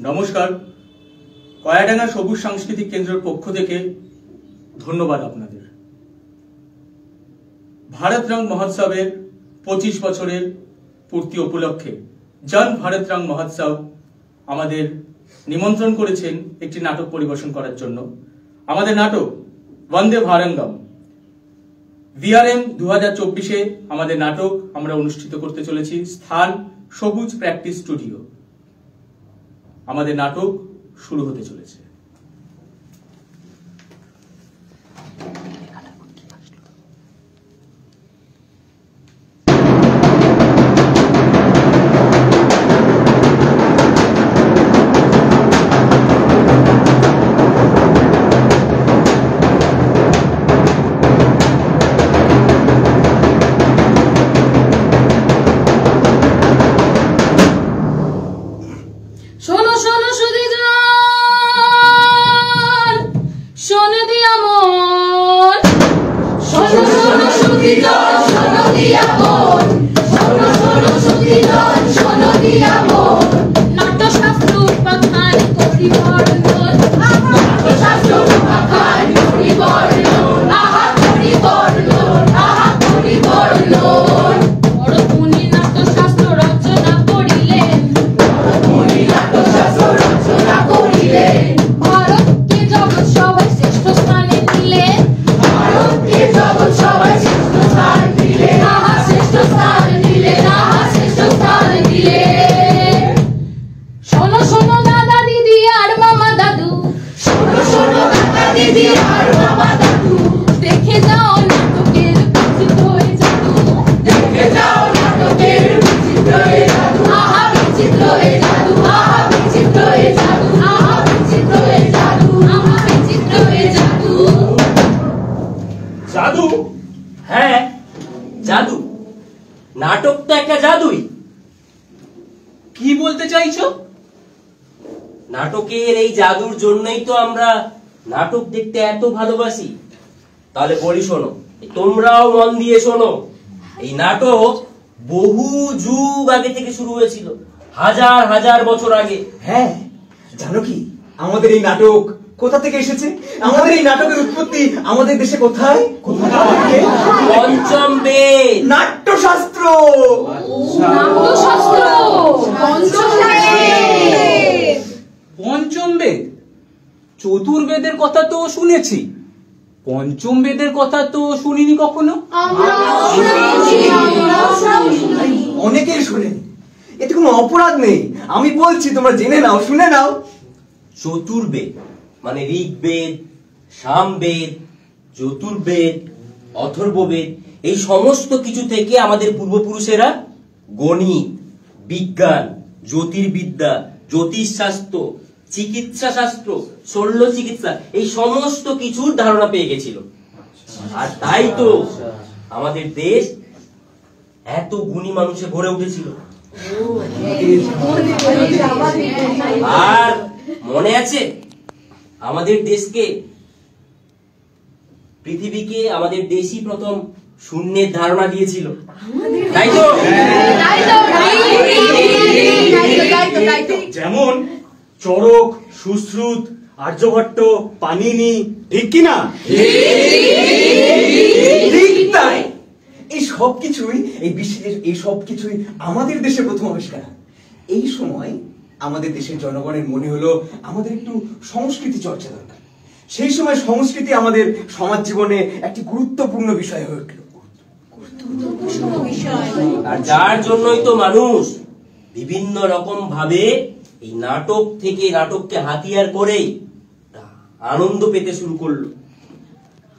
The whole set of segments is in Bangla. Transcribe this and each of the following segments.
নমস্কার, কয়াডাঙ্গা সবুজ সাংস্কৃতিক কেন্দ্রের পক্ষ থেকে ধন্যবাদ আপনাদের। ভারত রং মহোৎসবের 25 বছরের পূর্তি উপলক্ষে জন ভারত রং মহোৎসব আমাদের নিমন্ত্রণ করেছেন একটি নাটক পরিবেশন করার জন্য। আমাদের নাটক বন্দে ভারঙ্গম VRM 2024-এ আমাদের নাটক আমরা অনুষ্ঠিত করতে চলেছি। স্থান সবুজ প্র্যাকটিস স্টুডিও। আমাদের নাটক শুরু হতে চলেছে। জাদু? হ্যাঁ, জাদু। নাটক তো একটা জাদুই। কি বলতে চাইছো? নাটকের এই জাদুর জন্যই তো আমরা নাটক দেখতে এত ভালোবাসি। তাহলে বলি শোনো, তোমরাও মন দিয়ে শোনো। এই নাটক বহু যুগ আগে থেকে শুরু হয়েছিল, হাজার হাজার বছর আগে। হ্যাঁ, জানো কি আমাদের এই নাটক কোথা থেকে এসেছে? আমাদের এই নাটকের উৎপত্তি আমাদের দেশে কোথায়? পঞ্চম বেদ, নাট্যশাস্ত্র। পঞ্চম বেদ, চতুর্বেদের কথা তো শুনেছি, পঞ্চম বেদের কথা তো শুনিনি কখনো। অনেকেই শুনেনি, এতে কোনো অপরাধ নেই। আমি বলছি, তোমরা জেনে নাও, শুনে নাও। চতুর্বেদ মানে ঋগ্বেদ, সামবেদ, চতুর্বেদ, অথর্ববেদ, এই সমস্ত কিছু থেকে আমাদের পূর্বপুরুষেরা গণিত, বিজ্ঞান, জ্যোতির্বিদ্যা, জ্যোতিষশাস্ত্র, চিকিৎসা শাস্ত্র, শল্য চিকিৎসা, এই সমস্ত কিছুর ধারণা পেয়ে গেছিল। আর তাই তো আমাদের দেশ এত গুণী মানুষে গড়ে উঠেছিল। আর মনে আছে, আমাদের দেশকে, পৃথিবীকে আমাদের দেশই প্রথম শূন্যের ধারণা দিয়েছিল, তাই তো? যেমন চরক, সুশ্রুত, আর্যভট্ট, পানিনি, ঠিক কিনা? ঠিক তাই। এই সবকিছুই, এই বিশ্বের এই সবকিছুই আমাদের দেশে প্রথম আবিষ্কার। এই সময় আমাদের দেশের জনগণের মনে হলো আমাদের একটু সংস্কৃতি চর্চা দরকার। সেই সময় সংস্কৃতি আমাদের সমাজ জীবনে একটি গুরুত্বপূর্ণ বিষয় হয়ে উঠল। আর যার জন্যই তো মানুষ বিভিন্ন রকম ভাবে এই নাটক থেকে, নাটককে হাতিয়ার করে আনন্দ পেতে শুরু করলো।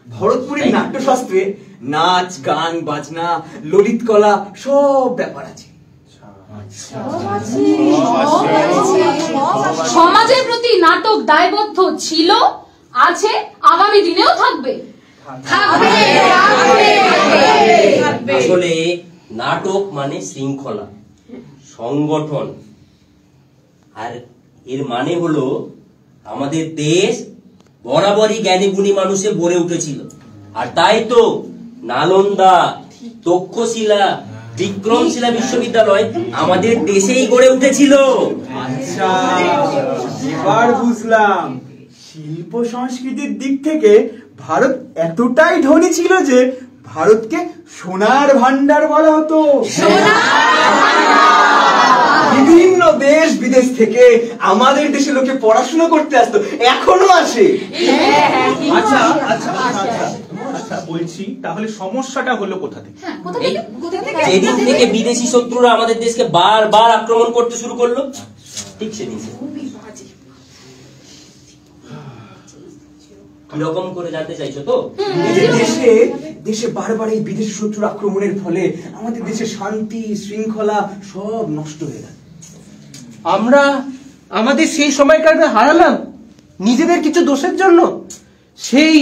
ভরতপুরের নাট্যশাস্ত্রে নাচ, গান, বাজনা, ললিত কলা সব ব্যাপার আছে। সমাজের প্রতি নাটক দায়বদ্ধ ছিল, আছে, আগামী দিনেও থাকবে। আসলে নাটক মানে শৃঙ্খলা, সংগঠন। আর এর মানে হলো আমাদের দেশ বরাবরই জ্ঞানী গুণী মানুষে ভরে উঠেছিল। আর তাই তো নালন্দা, তক্ষশিলা, বিক্রমশিলা বিশ্ববিদ্যালয় আমাদের দেশেই গড়ে উঠেছিল। আচ্ছা, এবার বুঝলাম শিল্প সংস্কৃতির দিক থেকে ভারত এতটাই ধনী ছিল যে ভারতকে সোনার ভান্ডার বলা হতো। বিভিন্ন দেশ বিদেশ থেকে আমাদের দেশে লোকে পড়াশোনা করতে আসতো, এখনো আসে। আচ্ছা আচ্ছা আচ্ছা আচ্ছা, বলছি তাহলে সমস্যাটা হলো কোথা থেকে? যেদিন থেকে বিদেশি শত্রুরা আমাদের দেশকে বারবার আক্রমণ করতে শুরু করলো, ঠিক সেদিন কিরকম করে জানতে চাইছো তো? দেশে বারবার এই বিদেশি শত্রুর আক্রমণের ফলে আমাদের দেশের শান্তি শৃঙ্খলা সব নষ্ট হয়ে গেল। আমরা আমাদের সেই সময়কারটা হারালাম নিজেদের কিছু দোষের জন্য, সেই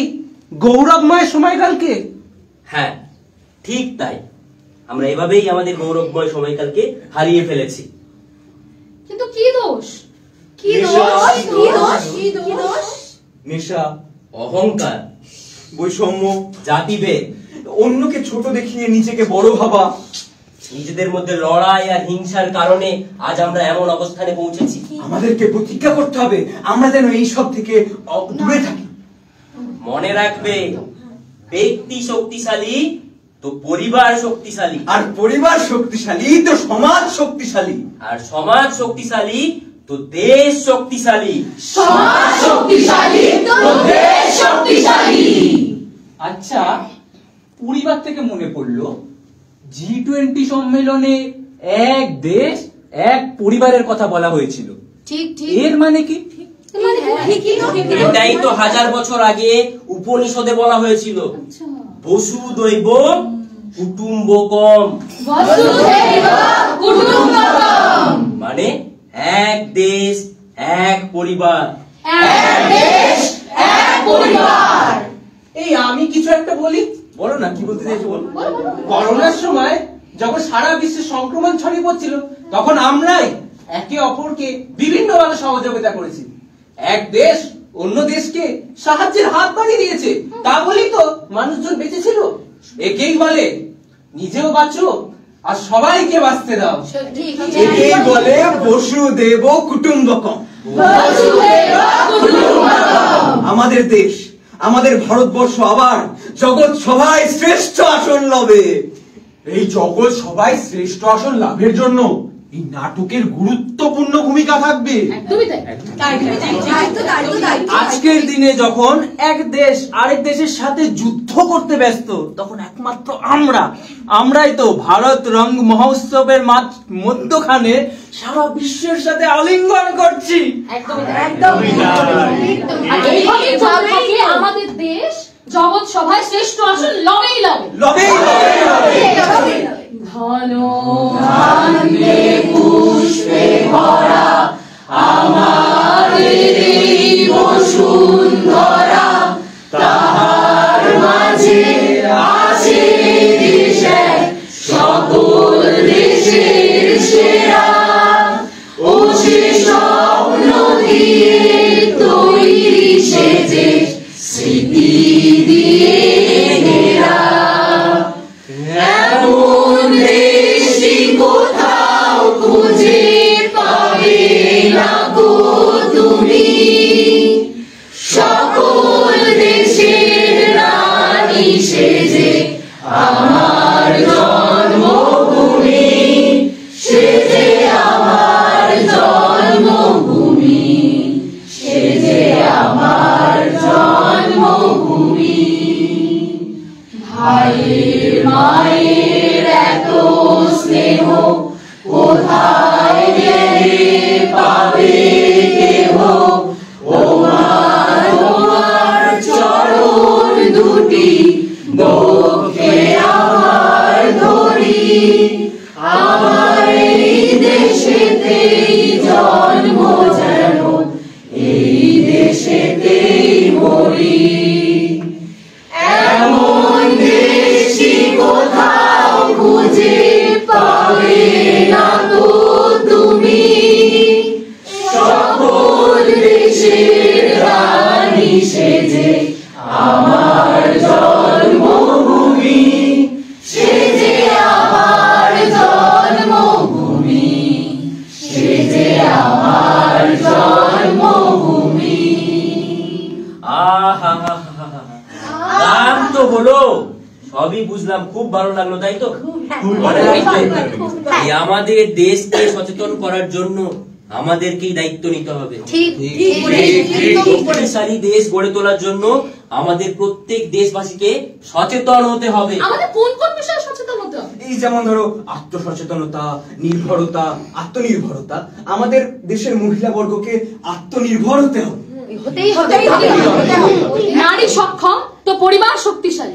গৌরবময় সময়কালকে। হ্যাঁ, ঠিক তাই। আমরা এভাবেই আমাদের গৌরবময় সময়কালকে হারিয়ে ফেলেছি। কিন্তু কি দোষ? নেশা, অহংকার, বৈষম্য, জাতিভেদ, অন্যকে ছোট দেখিয়ে নিজেকে বড় ভাবা, নিজেদের মধ্যে লড়াই আর হিংসার কারণে আজ আমরা এমন অবস্থানে পৌঁছেছি। আমাদেরকে প্রতিজ্ঞা করতে হবে আমরা যেন এই সব থেকে দূরে থাকি। মনে রাখবে, ব্যক্তি শক্তিশালী তো পরিবার শক্তিশালী, আর পরিবার শক্তিশালী তো সমাজ শক্তিশালী, আর সমাজ শক্তিশালী তো দেশ শক্তিশালী। সমাজ শক্তিশালী তো দেশ শক্তিশালী। আচ্ছা, পরিবার থেকে মনে পড়লো G20 সম্মেলনে এক দেশ এক পরিবারের কথা বলা হয়েছিল। ঠিক ঠিক। এর মানে কি? এটাই তো 1000 বছর আগে উপনিষদে বলা হয়েছিল, বসুদৈব কুটুম্বকম। মানে এক দেশ এক পরিবার। এই আমি কিছু একটা বলি। বলো না, কি বলতে চাইছো বলো। করোনার সময় যখন সারা বিশ্বে সংক্রমণ ছড়িয়ে পড়ছিল, তখন আমরাই একে অপরকে বিভিন্নভাবে সহযোগিতা করেছি। এক দেশ অন্য দেশকে সাহায্যের হাত বাড়িয়ে দিয়েছে, তা বলেই তো মানুষজন বেঁচে ছিল। একেই বলে নিজেও বাঁচো আর সবাইকে বাঁচতে দাও। একেই বলে বসুদেব কুটুম্বকম। আমাদের দেশ, আমাদের ভারতবর্ষ আবার জগৎ সভায় শ্রেষ্ঠ আসন লবে। এই জগৎ সবাই শ্রেষ্ঠ আসন লাভের জন্য এই নাটকের গুরুত্বপূর্ণ ভূমিকা থাকবে। আজকের দিনে যখন এক দেশ আরেক দেশের সাথে যুদ্ধ করতে ব্যস্ত, তখন একমাত্র আমরাই তো ভারত রং মহোৎসবের মধ্যখানে সারা বিশ্বের সাথে আলিঙ্গন করছি। আমাদের দেশ জগৎ সভায় শ্রেষ্ঠ আসন লবেই লবে। ধন ধান্যে পুষ্পে ভরা আমাদের এই বসুন্ধরা, তাহার মাঝে আছে দেশ এক, সকল দেশের সেরা। ও সে স্বপ্ন দিয়ে তৈরি সেজে, স্মৃতি দিয়ে ঘেরা। এমন দেশটি কোথাও খুঁজে পাবে না গো তুমি, সকল দেশের রানী সেজে আমার জন্মভূমি, সেজে আমার জন্মভূমি, সেজে আমার জন্মভূমি। ভাইয়ের মায়ের এত স্নেহ কোথায় গেলে পাবে কেহ, ও মা তোমার চরণ দুটি বক্ষে আমার ধরি, আমার এই দেশেতেই জন্ম যেন এই দেশেতেই মরি। এমন দেশি কোথাও খুঁজে পাবে না তো তুমি, সকল দেশের রানী সেজে আমার জন্মভূমি, সেজে আমার জন্মভূমি, সেজে আমার জন্মভূমি। গান তো হলো, সবই বুঝলাম, খুব ভালো লাগলো, তাই তো? মনে রাখবে, এই আমাদের দেশকে সচেতন করার জন্য আমাদেরকেই দায়িত্ব নিতে হবে। শক্তিশালী দেশ গড়ে তোলার জন্য আমাদের প্রত্যেক দেশবাসীকে সচেতন হতে হবে। আমাদের কোন কোন বিষয়ে সচেতন হতে হবে? এই যেমন ধরো আত্মসচেতনতা, নির্ভরতা, আত্মনির্ভরতা। আমাদের দেশের মহিলা বর্গকে আত্মনির্ভর হতে হবে। নারী সক্ষম তো পরিবার শক্তিশালী।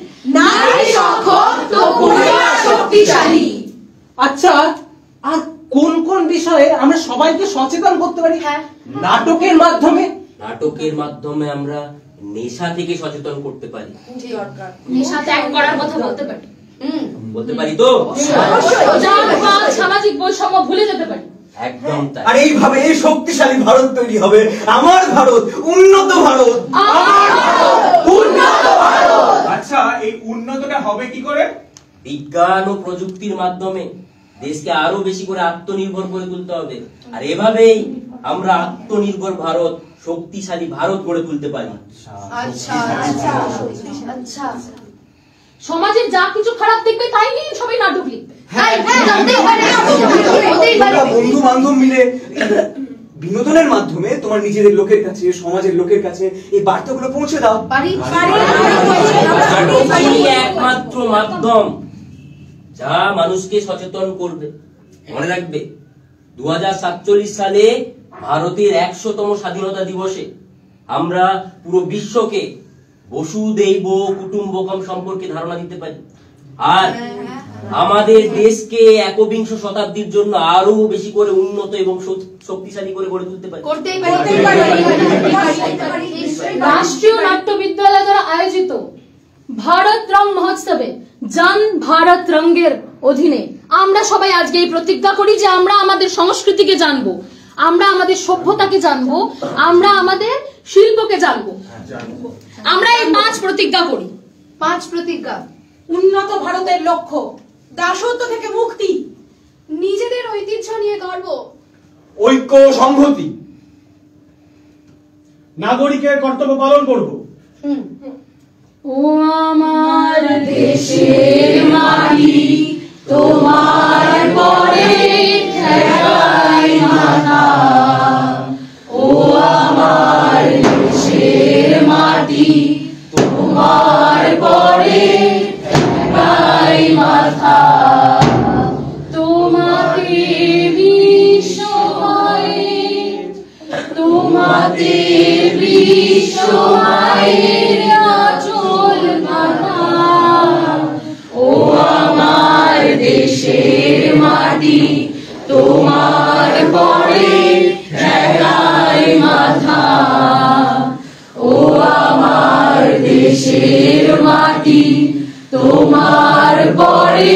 আচ্ছা, আর কোন কোন বিষয়ে আমরা সবাইকে সচেতন করতে পারি? নাটকের মাধ্যমে। নাটকের মাধ্যমে আমরা নেশা থেকে সচেতন করতে পারি। নেশা ত্যাগ করার কথা বলতে পারি। বলতে পারি তো? সামাজিক বৈষম্য ভুলে যেতে পারি। একদম তাই। আর এইভাবে এই শক্তিশালী ভারত তৈরি হবে। আমার ভারত, উন্নত ভারত। আচ্ছা, এই উন্নতটা হবে কি করে? বিজ্ঞান ও প্রযুক্তির মাধ্যমে দেশকে আরো বেশি করে আত্মনির্ভর করে তুলতে হবে। আর এভাবেই আমরা আত্মনির্ভর ভারত, শক্তিশালী ভারত গড়ে তুলতে পারি। সমাজের যা কিছু খারাপ দেখবে তাই নিয়ে সবাই নাটক লিখবে। বন্ধু বান্ধব মিলে বিনোদনের মাধ্যমে তোমার নিজেদের লোকের কাছে, সমাজের লোকের কাছে এই বার্তাগুলো পৌঁছে দাও। একমাত্র মাধ্যম যা মানুষকে সচেতন করবে। মনে রাখবে, 2047 সালে ভারতের 100তম স্বাধীনতা দিবসে আমরা পুরো বিশ্বকে বসুধৈব কুটুম্বকম সম্পর্কে ধারণা দিতে পারি। আর আমাদের দেশকে একবিংশ শতাব্দীর জন্য আরো বেশি করে উন্নত এবং শক্তিশালী করে গড়ে তুলতে পারি। রাষ্ট্রীয় নাট্য বিদ্যালয় দ্বারা আয়োজিত ভারত রং মহোৎসবে জন ভারত রঙের অধীনে আমরা সবাই আজকে এই প্রতিজ্ঞা করি যে আমরা আমাদের সংস্কৃতিকে জানবো, আমরা আমাদের সভ্যতাকে জানবো, আমরা আমাদের শিল্পকে জানবো। আমরা এই 5 প্রতিজ্ঞা করি। 5 প্রতিজ্ঞা: উন্নত ভারতের লক্ষ্য, দাসত্ব থেকে মুক্তি, নিজেদের ঐতিহ্য নিয়ে গর্ব, ঐক্য সংহতি, নাগরিকের কর্তব্য পালন করব। ও আমার দেশের মাটি তোমার পরে ঠেকাই মাথা, ও আমার দেশের মাটি তোমার পরে ঠেকাই মাথা। তোমাকে বিশ্বমায়ের, তোমাকে বিশ্বমায়ের আঁচল বাঁধা, ও আমার দেশের মাটি তোমার পরে ঠেকাই মাথা, ও আমার দেশের মাটি তোমার পরে